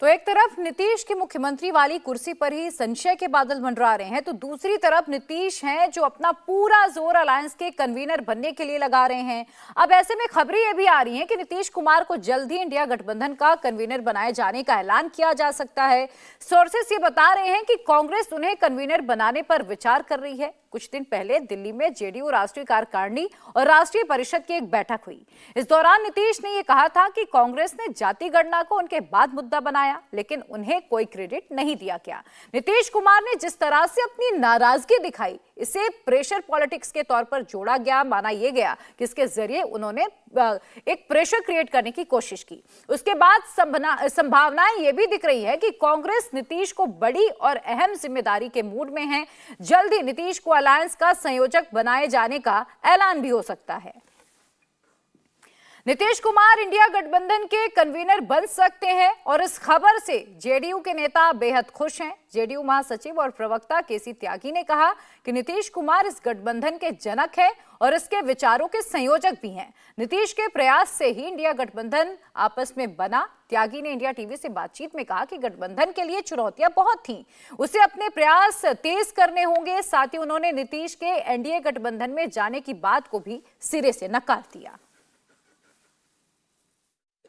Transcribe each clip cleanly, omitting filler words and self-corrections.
तो एक तरफ नीतीश की मुख्यमंत्री वाली कुर्सी पर ही संशय के बादल मंडरा रहे हैं, तो दूसरी तरफ नीतीश हैं जो अपना पूरा जोर अलायंस के कन्वीनर बनने के लिए लगा रहे हैं। अब ऐसे में खबरें ये भी आ रही हैं कि नीतीश कुमार को जल्द ही इंडिया गठबंधन का कन्वीनर बनाए जाने का ऐलान किया जा सकता है। सोर्सेस ये बता रहे हैं कि कांग्रेस उन्हें कन्वीनर बनाने पर विचार कर रही है। कुछ दिन पहले दिल्ली में जेडीयू राष्ट्रीय कार्यकारिणी और राष्ट्रीय परिषद की एक बैठक हुई। इस दौरान नीतीश ने यह कहा था कि कांग्रेस ने जाति गणना को उनके बाद मुद्दा बनाया, लेकिन उन्हें कोई क्रेडिट नहीं दिया गया। नीतीश कुमार ने जिस तरह से अपनी नाराजगी दिखाई, इसे प्रेशर पॉलिटिक्स के तौर पर जोड़ा गया, माना यह गया कि इसके जरिए उन्होंने एक प्रेशर क्रिएट करने की कोशिश की। उसके बाद संभावनाएं यह भी दिख रही है कि कांग्रेस नीतीश को बड़ी और अहम जिम्मेदारी के मूड में है। जल्द ही नीतीश को अलायंस का संयोजक बनाए जाने का ऐलान भी हो सकता है। नीतीश कुमार इंडिया गठबंधन के कन्वीनर बन सकते हैं और इस खबर से जेडीयू के नेता बेहद खुश हैं। जेडीयू महासचिव और प्रवक्ता केसी त्यागी ने कहा कि नीतीश कुमार इस गठबंधन के जनक हैं और इसके विचारों के संयोजक भी हैं। नीतीश के प्रयास से ही इंडिया गठबंधन आपस में बना। त्यागी ने इंडिया टीवी से बातचीत में कहा कि गठबंधन के लिए चुनौतियां बहुत थीं, उसे अपने प्रयास तेज करने होंगे। साथ ही उन्होंने नीतीश के एनडीए गठबंधन में जाने की बात को भी सिरे से नकार दिया।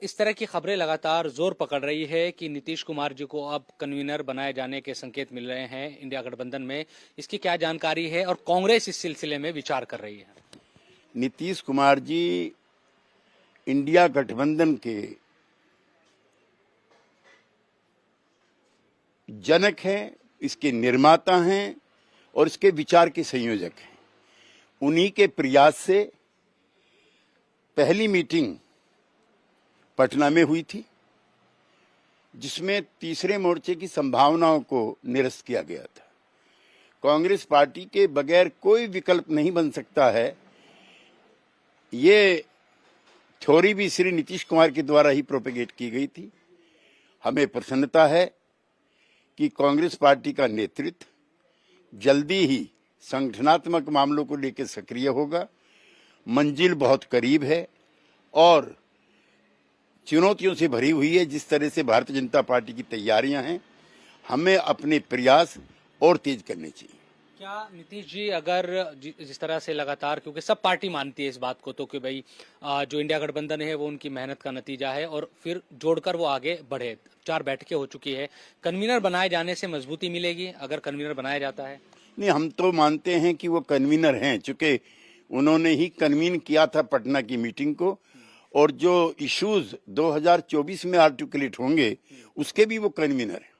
इस तरह की खबरें लगातार जोर पकड़ रही है कि नीतीश कुमार जी को अब कन्वीनर बनाए जाने के संकेत मिल रहे हैं इंडिया गठबंधन में। इसकी क्या जानकारी है और कांग्रेस इस सिलसिले में विचार कर रही है? नीतीश कुमार जी इंडिया गठबंधन के जनक हैं, इसके निर्माता हैं और इसके विचार के संयोजक हैं। उन्हीं के प्रयास से पहली मीटिंग पटना में हुई थी, जिसमें तीसरे मोर्चे की संभावनाओं को निरस्त किया गया था। कांग्रेस पार्टी के बगैर कोई विकल्प नहीं बन सकता है, ये थ्योरी भी श्री नीतीश कुमार के द्वारा ही प्रोपेगेट की गई थी। हमें प्रसन्नता है कि कांग्रेस पार्टी का नेतृत्व जल्दी ही संगठनात्मक मामलों को लेकर सक्रिय होगा। मंजिल बहुत करीब है और चुनौतियों से भरी हुई है। जिस तरह से भारतीय जनता पार्टी की तैयारियां हैं, हमें अपने प्रयास और तेज करने चाहिए। क्या नीतीश जी अगर जिस तरह से लगातार, क्योंकि सब पार्टी मानती है इस बात को तो कि भाई जो इंडिया गठबंधन है वो उनकी मेहनत का नतीजा है और फिर जोड़कर वो आगे बढ़े, 4 बैठकें हो चुकी है, कन्वीनर बनाए जाने से मजबूती मिलेगी अगर कन्वीनर बनाया जाता है? नहीं, हम तो मानते हैं कि वो कन्वीनर हैं, चूंकि उन्होंने ही कन्वीन किया था पटना की मीटिंग को, और जो इश्यूज 2024 में आर्टिकुलेट होंगे उसके भी वो कन्वीनर है।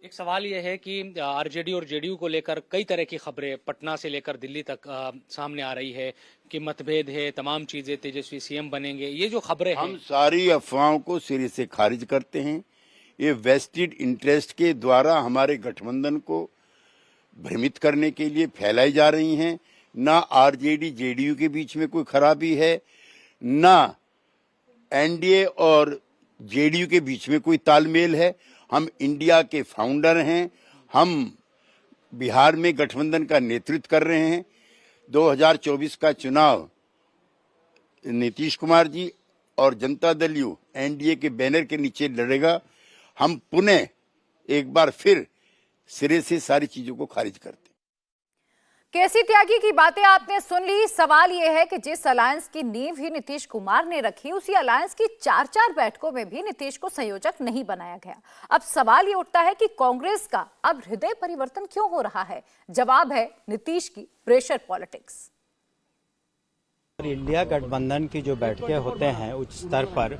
एक सवाल यह है कि आरजेडी और जेडीयू को लेकर कई तरह की खबरें पटना से लेकर दिल्ली तक सामने आ रही है कि मतभेद है, तमाम चीजें, तेजस्वी सीएम बनेंगे, ये जो खबरें हैं, हम सारी अफवाहों को सिरे से खारिज करते हैं। ये वेस्टेड इंटरेस्ट के द्वारा हमारे गठबंधन को भ्रमित करने के लिए फैलाई जा रही हैं। ना आरजेडी जेडीयू के बीच में कोई खराबी है, ना एनडीए और जेडीयू के बीच में कोई तालमेल है। हम इंडिया के फाउंडर हैं, हम बिहार में गठबंधन का नेतृत्व कर रहे हैं। 2024 का चुनाव नीतीश कुमार जी और जनता दल यू एनडीए के बैनर के नीचे लड़ेगा। हम पुनः एक बार फिर सिरे से सारी चीजों को खारिज करते हैं। केसी त्यागी की बातें आपने सुन ली। सवाल यह है कि जिस अलायंस की नींव ही नीतीश कुमार ने रखी, उसी अलायंस की 4 बैठकों में भी नीतीश को संयोजक नहीं बनाया गया। अब सवाल ये उठता है कि कांग्रेस का अब हृदय परिवर्तन क्यों हो रहा है? जवाब है नीतीश की प्रेशर पॉलिटिक्स। इंडिया गठबंधन की जो बैठकें होते हैं उच्च स्तर पर,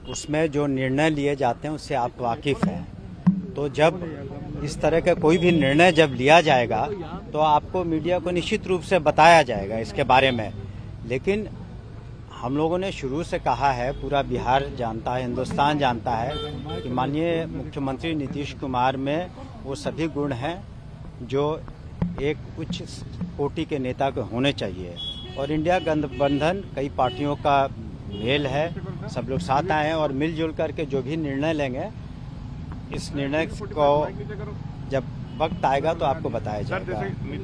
उसमें जो निर्णय लिए जाते हैं उससे आप वाकिफ हैं। तो जब इस तरह का कोई भी निर्णय जब लिया जाएगा तो आपको मीडिया को निश्चित रूप से बताया जाएगा इसके बारे में। लेकिन हम लोगों ने शुरू से कहा है, पूरा बिहार जानता है, हिंदुस्तान जानता है कि माननीय मुख्यमंत्री नीतीश कुमार में वो सभी गुण हैं जो एक उच्च कोटि के नेता को होने चाहिए। और इंडिया गठबंधन कई पार्टियों का मेल है, सब लोग साथ आए हैं और मिलजुल करके जो भी निर्णय लेंगे, इस निर्णय को जब वक्त आएगा तो आपको बताया जाएगा।